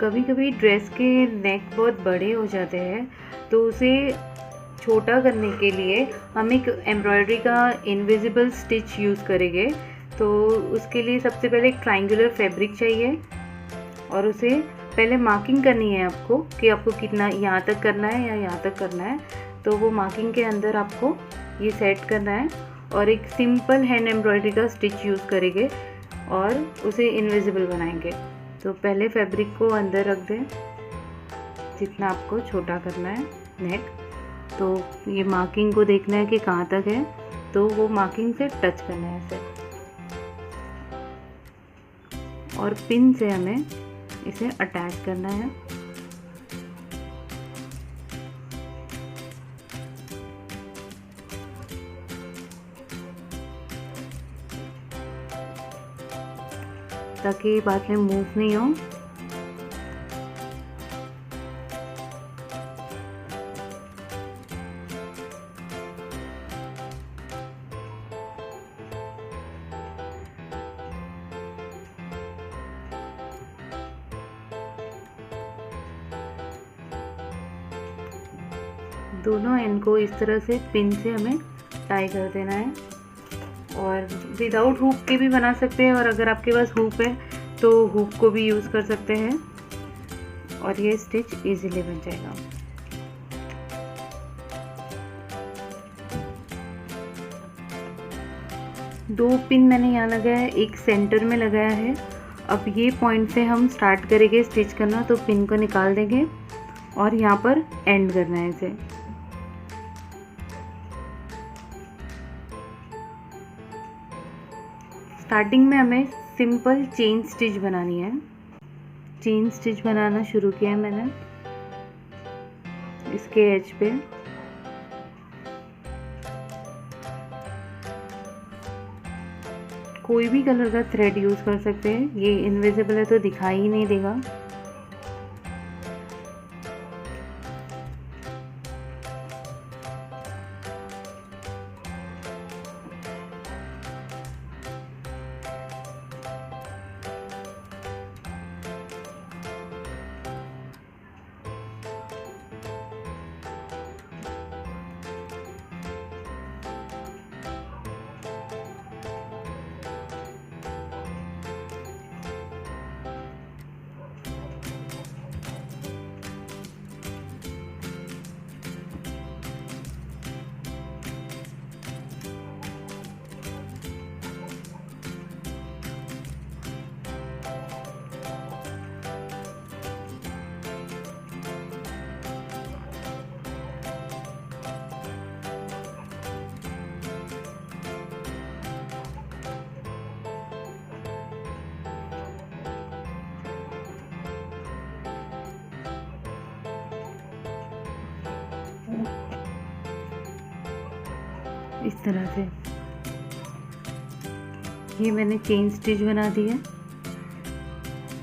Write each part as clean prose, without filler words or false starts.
कभी कभी ड्रेस के नेक बहुत बड़े हो जाते हैं, तो उसे छोटा करने के लिए हम एक एम्ब्रॉयडरी का इनविजिबल स्टिच यूज़ करेंगे। तो उसके लिए सबसे पहले एक ट्रायंगुलर फैब्रिक चाहिए और उसे पहले मार्किंग करनी है आपको कि आपको कितना यहाँ तक करना है या यहाँ तक करना है। तो वो मार्किंग के अंदर आपको ये सेट करना है और एक सिंपल हैंड एम्ब्रॉयडरी का स्टिच यूज़ करेंगे और उसे इनविजिबल बनाएंगे। तो पहले फैब्रिक को अंदर रख दें जितना आपको छोटा करना है नेक। तो ये मार्किंग को देखना है कि कहाँ तक है, तो वो मार्किंग से टच करना है ऐसे, और पिन से हमें इसे अटैच करना है। ताकि बाद में मूव नहीं हो। दोनों एंड को इस तरह से पिन से हमें टाई कर देना है। और विदाउट हुक के भी बना सकते हैं, और अगर आपके पास हुक है तो हुक को भी यूज़ कर सकते हैं और ये स्टिच इजीली बन जाएगा। दो पिन मैंने यहाँ लगाया है, एक सेंटर में लगाया है। अब ये पॉइंट से हम स्टार्ट करेंगे स्टिच करना, तो पिन को निकाल देंगे और यहाँ पर एंड करना है इसे। स्टार्टिंग में हमें सिंपल चेन स्टिच बनानी है। चेन स्टिच बनाना शुरू किया है मैंने इसके एज पे। कोई भी कलर का थ्रेड यूज़ कर सकते हैं, ये इनविजिबल है तो दिखाई ही नहीं देगा। इस तरह से ये मैंने चेन स्टिच बना दी है।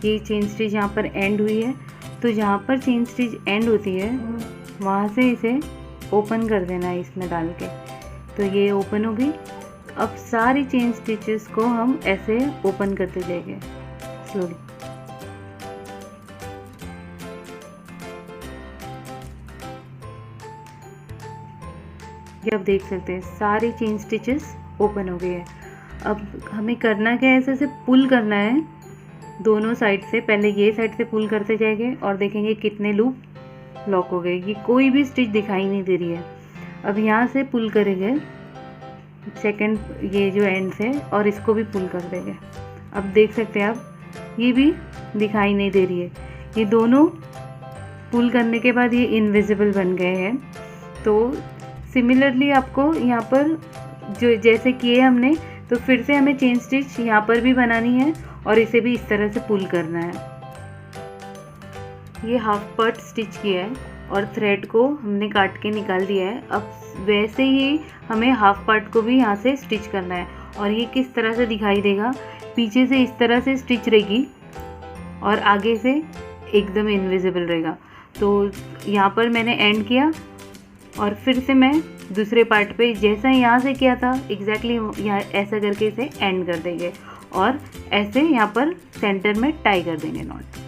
ये चेन स्टिच यहाँ पर एंड हुई है, तो जहाँ पर चेन स्टिच एंड होती है वहाँ से इसे ओपन कर देना है इसमें डाल के। तो ये ओपन हो गई। अब सारी चेन स्टिचेस को हम ऐसे ओपन करते जाएंगे स्लोली। ये आप देख सकते हैं सारी चेन स्टिचेस ओपन हो गई है। अब हमें करना क्या है, ऐसे पुल करना है दोनों साइड से। पहले ये साइड से पुल करते जाएंगे और देखेंगे कितने लूप लॉक हो गए। ये कोई भी स्टिच दिखाई नहीं दे रही है। अब यहाँ से पुल करेंगे सेकंड ये जो एंड से, और इसको भी पुल कर देंगे। अब देख सकते हैं आप ये भी दिखाई नहीं दे रही है। ये दोनों पुल करने के बाद ये इनविजिबल बन गए हैं। तो सिमिलरली आपको यहाँ पर जो जैसे किए हमने, तो फिर से हमें चेन स्टिच यहाँ पर भी बनानी है और इसे भी इस तरह से पुल करना है। ये हाफ पार्ट स्टिच किया है और थ्रेड को हमने काट के निकाल दिया है। अब वैसे ही हमें हाफ पार्ट को भी यहाँ से स्टिच करना है। और ये किस तरह से दिखाई देगा, पीछे से इस तरह से स्टिच रहेगी और आगे से एकदम इनविजिबल रहेगा। तो यहाँ पर मैंने एंड किया और फिर से मैं दूसरे पार्ट पे जैसा यहाँ से किया था एग्जैक्टली यहाँ ऐसा करके इसे एंड कर देंगे और ऐसे यहाँ पर सेंटर में टाई कर देंगे नॉट।